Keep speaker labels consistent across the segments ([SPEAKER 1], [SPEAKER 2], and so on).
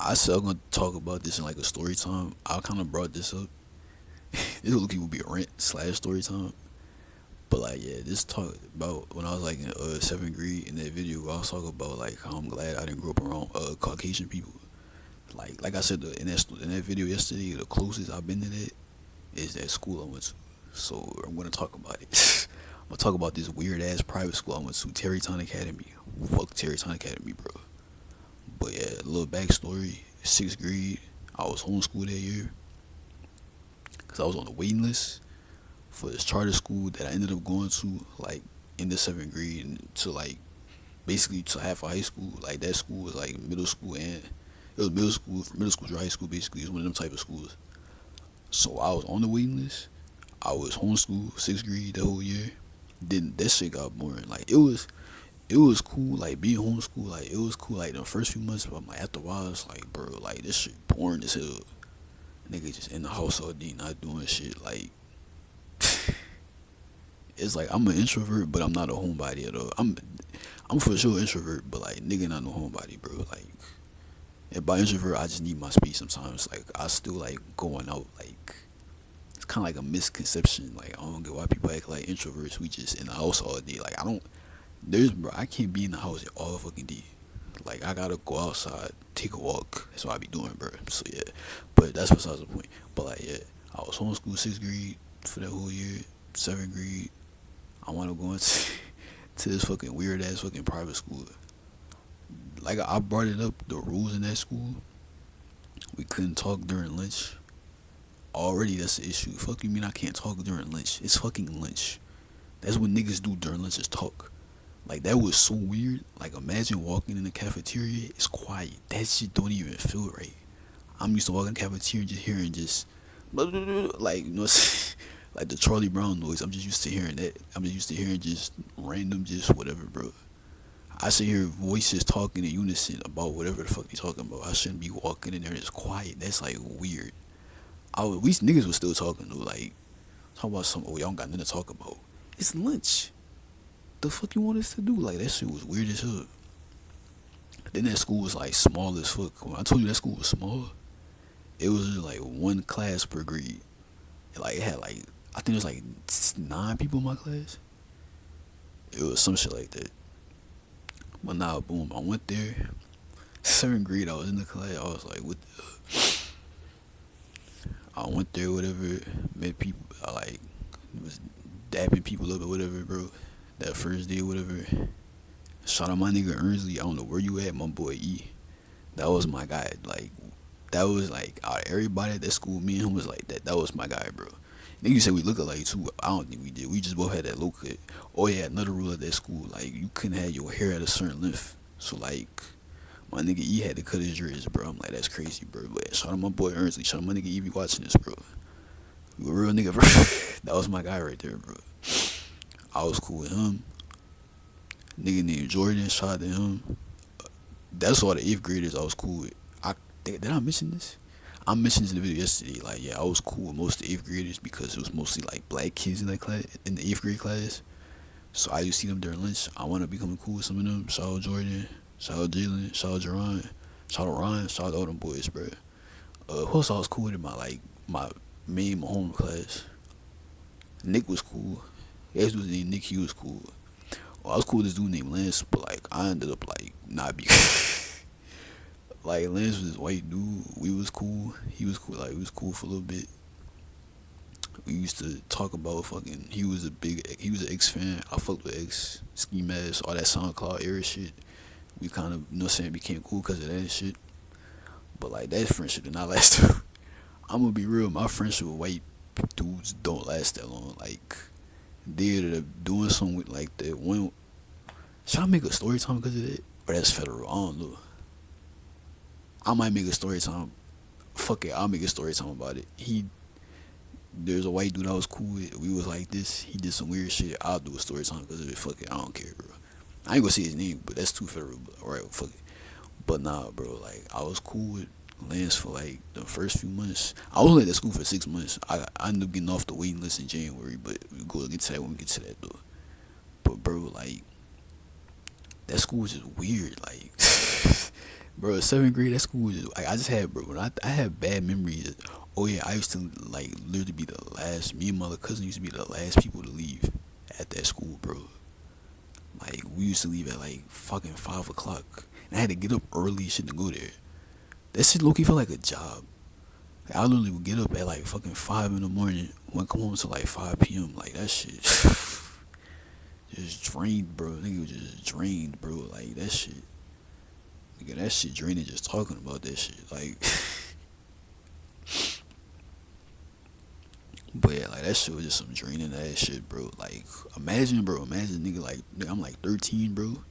[SPEAKER 1] I said I'm gonna talk about this in like a story time. I kind of brought this up. This would be a rant slash story time. But like, yeah, this talk about when I was like in seventh grade in that video. I was talking about like how I'm glad I didn't grow up around Caucasian people. Like I said in that video yesterday, the closest I've been to that is that school I went to. So I'm gonna talk about it. I'm gonna talk about this weird ass private school I went to, Terrytown Academy. Fuck Terrytown Academy, bro. But yeah, a little backstory. Sixth grade, I was homeschooled that year because I was on the waiting list for this charter school that I ended up going to like in the seventh grade and to like basically to half of high school. Like that school was like middle school and it was middle school from middle school to high school. Basically, it was one of them type of schools. So I was on the waiting list. I was homeschooled sixth grade the whole year. Then that shit got boring. Like it was cool. Like being homeschooled, like it was cool. Like the first few months, but I'm like after a while, it's like bro, like this shit boring as hell. Nigga just in the house all day, not doing shit. Like it's like I'm an introvert, but I'm not a homebody at all. I'm for sure introvert, but like nigga not no homebody, bro. Like and by introvert, I just need my space sometimes. Like I still like going out. Like it's kind of like a misconception. Like I don't get why people act like introverts. We just in the house all day. Like I don't. There's bro, I can't be in the house all fucking day. Like I gotta go outside, take a walk. That's what I be doing, bro. So yeah, but that's besides the point. But like yeah, I was homeschooled sixth grade for that whole year. Seventh grade, I want to go into to this fucking weird ass fucking private school. Like I brought it up, the rules in that school. We couldn't talk during lunch. Already that's the issue. Fuck you mean I can't talk during lunch? It's fucking lunch. That's what niggas do during lunch is talk. Like that was so weird. Like imagine walking in the cafeteria, it's quiet. That shit don't even feel right. I'm used to walking in the cafeteria and just hearing just like you know like the Charlie Brown noise. I'm just used to hearing that. I'm just used to hearing just random just whatever, bro. I should hear voices talking in unison about whatever the fuck they talking about. I shouldn't be walking in there just quiet. That's like weird. We niggas was still talking though, like talk about some y'all don't got nothing to talk about. It's lunch. The fuck you want us to do? Like that shit was weird as hell. Then that school was like small as fuck. When I told you that school was small, it was just like one class per grade. Like it had like I think there's like 9 people in my class. It was some shit like that. But now, boom, I went there. Seventh grade, I was in the class. I was like, what the? I went there, whatever. Met people. I like was dapping people up or whatever, bro. That first day, whatever. Shout out my nigga Ernsley. I don't know where you at, my boy E. That was my guy. Like that was like out of everybody at that school, me and him was like that. That was my guy, bro. Niggas said we look alike too. I don't think we did. We just both had that low cut. Oh yeah, another rule at that school, like you couldn't have your hair at a certain length. So like my nigga E had to cut his dreads, bro. I'm like, that's crazy, bro. But shout out my boy Ernsley. Shout out my nigga E be watching this, bro. You a real nigga, bro. That was my guy right there, bro. I was cool with him. Nigga named Jordan, shout out to him. That's all the eighth graders I was cool with. Did I mention this? I mentioned this in the video yesterday. Like, yeah, I was cool with most of the eighth graders because it was mostly like black kids in that class, in the eighth grade class. So I used to see them during lunch. I want to become cool with some of them. Shout out Jordan, shout out Jalen, shout out Jerron, shout out Ryan, shout out all them boys, bro. Who else I was cool with in my home class? Nick was cool. His dude named Nick. He was cool. Well, I was cool with this dude named Lance, but like I ended up like not be like Lance was this white dude. We was cool. He was cool. Like we was cool for a little bit. We used to talk about fucking. He was an X fan. I fucked with X, Ski Mask, all that SoundCloud era shit. We kind of, you know what I'm saying, became cool because of that shit. But like that friendship did not last. I'm gonna be real. My friendship with white dudes don't last that long. Like they ended up doing something with like that one. Should I make a story time because of that? Or that's federal? I don't know. I might make a story time. Fuck it, I'll make a story time about it. There's a white dude I was cool with. We was like this. He did some weird shit. I'll do a story time because of it. Fuck it, I don't care, bro. I ain't gonna say his name, but that's too federal. But alright, fuck it. But nah, bro. Like I was cool with Lance for like the first few months. I was only at school for 6 months. I ended up getting off the waiting list in January, but we go get to that when we get to that though. But bro, like that school was just weird. Like Bro, seventh grade, that school was like I just had, bro. When I had bad memories. Oh yeah, I used to like literally be the last. Me and my other cousin used to be the last people to leave at that school, bro. Like we used to leave at like fucking 5 o'clock, and I had to get up early shit to go there. That shit low key felt like a job. Like, I literally would get up at like fucking 5 in the morning, wouldn't come home till like 5 p.m. Like that shit just drained, bro. Nigga was just drained, bro. Like that shit. Nigga, that shit draining just talking about that shit. Like, but yeah, like that shit was just some draining ass shit, bro. Like, imagine, bro. Imagine, nigga, like, nigga, I'm like 13, bro.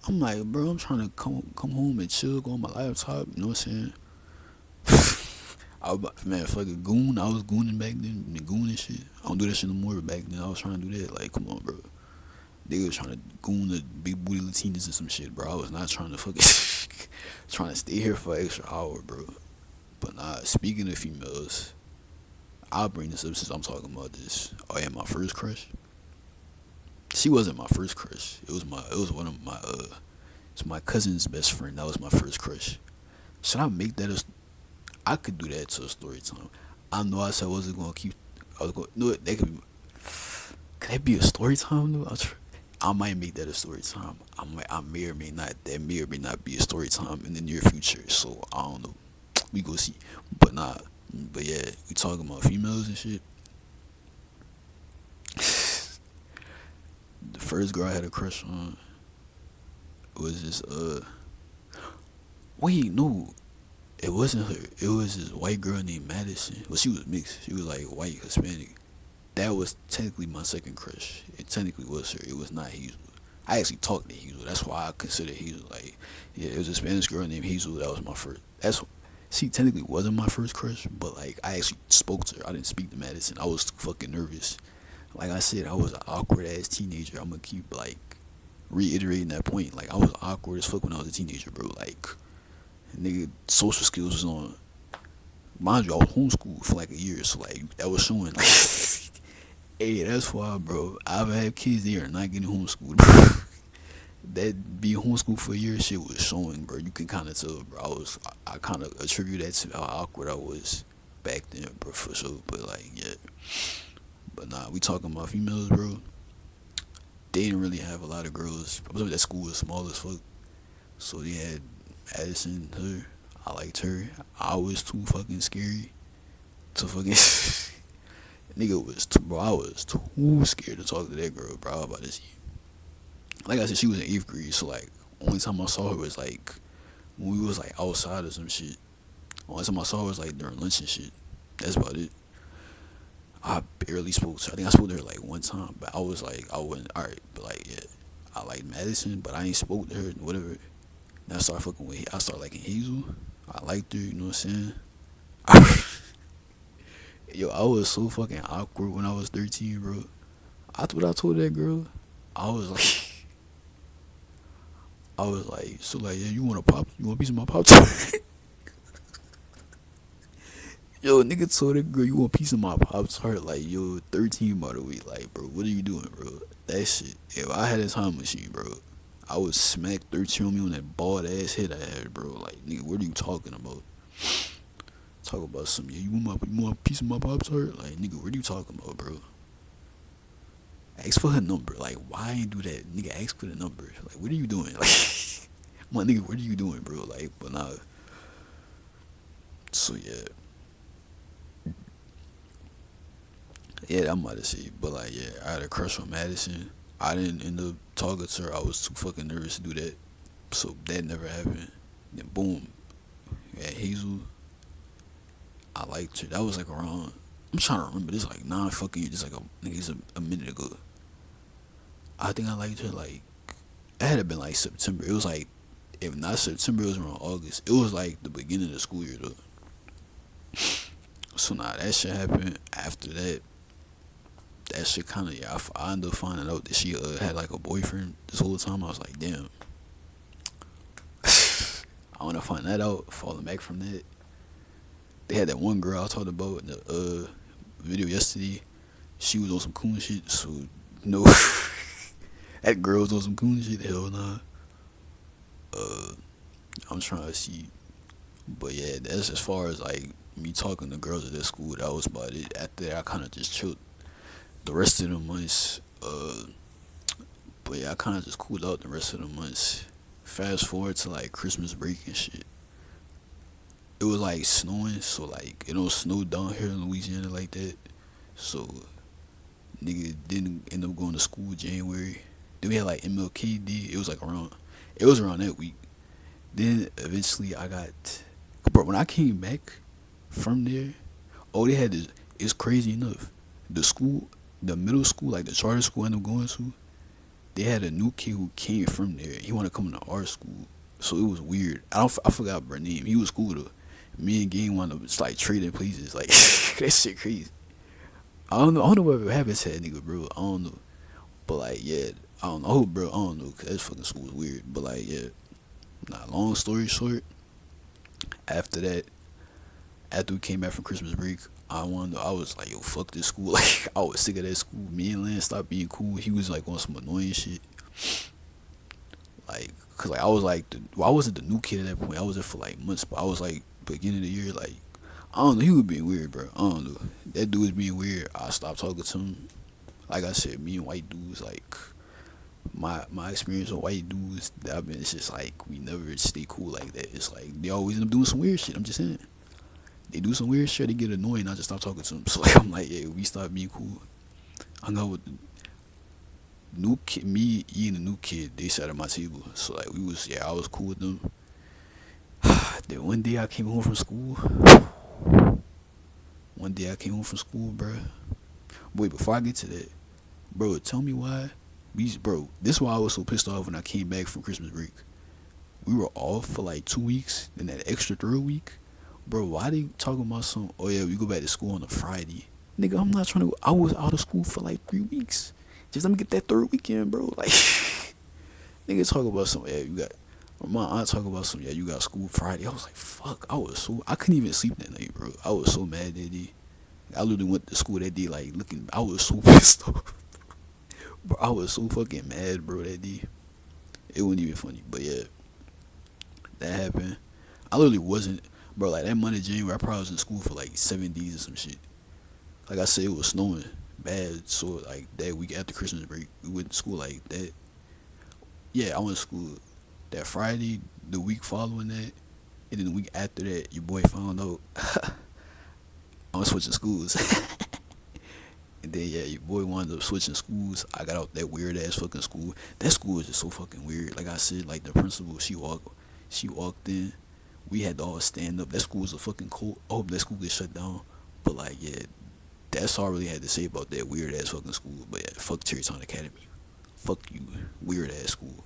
[SPEAKER 1] I'm like, bro, I'm trying to come home and chill, go on my laptop. You know what I'm saying? Man, fucking goon. I was gooning back then, goon and shit. I don't do that shit no more. But back then, I was trying to do that. Like, come on, bro. They was trying to goon the big booty Latinas and some shit, bro. I was not trying to fucking trying to stay here for an extra hour, bro. But nah, speaking of females, I'll bring this up since I'm talking about this. Oh yeah, my first crush. She wasn't my first crush. It was one of my it's my cousin's best friend. That was my first crush. Should I make that a? I could do that to a story time. I know I said I wasn't gonna keep. I was going. No, that could be. Could that be a story time though? I might make that a story time. I may or may not. That may or may not be a story time in the near future. So I don't know. We go see. But nah. But yeah, we talking about females and shit. The first girl I had a crush on was this wait, no, it wasn't her. It was this white girl named Madison. Well, she was mixed. She was like white Hispanic. That was technically my second crush. It technically was her. It was not Hazel. I actually talked to Hazel. That's why I consider Hazel like, yeah, it was a Spanish girl named Hazel. That was my first. That's She technically wasn't my first crush, but like I actually spoke to her. I didn't speak to Madison. I was fucking nervous. Like I said, I was an awkward ass teenager. I'm gonna keep like reiterating that point. Like I was awkward as fuck when I was a teenager, bro. Like nigga, social skills was on. Mind you, I was homeschooled for like a year, so like that was showing. Like, hey, that's why, bro. I've had kids that are not getting homeschooled, bro. That being homeschooled for a year, shit was showing, bro. You can kind of tell, bro. I kind of attribute that to how awkward I was back then, bro, for sure. But like, yeah. But nah, we talking about females, bro. They didn't really have a lot of girls. That school was small as fuck, so they had Addison, her. I liked her. I was too fucking scary to fucking. Nigga was too, bro. I was too scared to talk to that girl, bro. I was about to see. Like I said, she was in 8th grade, so like only time I saw her was like when we was like outside or some shit. Only time I saw her was like during lunch and shit. That's about it. I barely spoke to her. I think I spoke to her like one time, but I was like, I wasn't alright. But like, yeah, I liked Madison, but I ain't spoke to her, whatever. Then I started fucking with. I started liking Hazel. I liked her. You know what I'm saying? Yo, I was so fucking awkward when I was 13, bro. I thought I told that girl. I was like, so like, yeah, you want a pop? You want a piece of my pop? Yo, nigga told that girl you want a piece of my pop tart. Like, yo, 13 by the way. Like, bro, what are you doing, bro? That shit. If I had a time machine, bro, I would smack 13 on me on that bald ass head I had, bro. Like, nigga, what are you talking about? Talk about something. Yeah, you want a piece of my pop tart? Like, nigga, what are you talking about, bro? Ask for her number. Like, why ain't do that? Nigga, ask for the number. Like, what are you doing? Like, my nigga, what are you doing, bro? Like, but nah. So yeah. Yeah, I'm about to say, but like, yeah, I had a crush on Madison. I didn't end up talking to her. I was too fucking nervous to do that, so that never happened. Then boom, yeah, Hazel. I liked her. That was like around. I'm trying to remember. This like 9 fucking years. Just like a minute ago. I think I liked her like. It had been like September. It was like, if not September, it was around August. It was like the beginning of the school year though. So nah, that shit happened. After that, that shit kind of, yeah, I ended up finding out that she had like a boyfriend this whole time. I was like, damn. I want to find that out. Falling back from that, they had that one girl I talked about in the video yesterday. She was on some cool shit. So no, that girl was on some cool shit. Hell nah. I'm trying to see. But yeah, that's as far as like me talking to girls at that school. That was about it. After that, I kind of just chilled the rest of the months. But yeah, I kind of just cooled out the rest of the months. Fast forward to like Christmas break and shit. It was like snowing, so like it don't snow down here in Louisiana like that. So nigga didn't end up going to school January. Then we had like MLK Day. It was like around. It was around that week. Then eventually I got. Bro, when I came back from there, oh they had this. It's crazy enough. The school, the middle school, like the charter school I ended up going to, they had a new kid who came from there. He wanted to come to our school, so it was weird. I forgot her name. He was cool though. Me and Game wound up just like trading places. Like that shit crazy. I don't know what happened to that nigga, bro. I don't know. But like, yeah, I don't know, bro. I don't know, cause that fucking school was weird. But like, yeah. Nah, long story short, after that, after we came back from Christmas break, I was like, yo, fuck this school. Like, I was sick of that school. Me and Lance stopped being cool. He was like on some annoying shit. Like, cause like I was like, well, I wasn't the new kid at that point. I was there for like months, but I was like beginning of the year, like, I don't know. He was being weird, bro. I don't know. That dude was being weird. I stopped talking to him. Like I said, me and white dudes, like my experience with white dudes that I've been, it's just like we never stay cool like that. It's like they always end up doing some weird shit. I'm just saying. They do some weird shit, they get annoying, I just stop talking to them. So like I'm like, yeah, we start being cool. Hung out with the new kid, me, E, and the new kid. They sat at my table, so like we was, yeah, I was cool with them. Then one day I came home from school. One day I came home from school, bro. Wait, before I get to that, bro, tell me why. Bro, this is why I was so pissed off when I came back from Christmas break. We were off for like 2 weeks, then that extra third week, bro. Why they talking about some? Oh yeah, we go back to school on a Friday, nigga. I'm not trying to. I was out of school for like 3 weeks. Just let me get that third weekend, bro. Like, nigga talk about some. Yeah, you got. My aunt talk about some. Yeah, you got school Friday. I was like, fuck. I couldn't even sleep that night, bro. I was so mad that day. I literally went to school that day, like looking. I was so pissed off, bro. I was so fucking mad, bro. That day, it wasn't even funny. But yeah, that happened. I literally wasn't, bro. Like that month of January, I probably was in school for like 7 days or some shit. Like I said, it was snowing bad. So like that week after Christmas break, we went to school like that. Yeah, I went to school that Friday, the week following that, and then the week after that, your boy found out I'm switching schools. And then yeah, your boy wound up switching schools. I got out that weird ass fucking school. That school is just so fucking weird. Like I said, like the principal, she walked in. We had to all stand up. That school was a fucking cult. I hope that school gets shut down. But like yeah, that's all I really had to say about that weird ass fucking school. But yeah, fuck Terrytown Academy. Fuck you, weird ass school.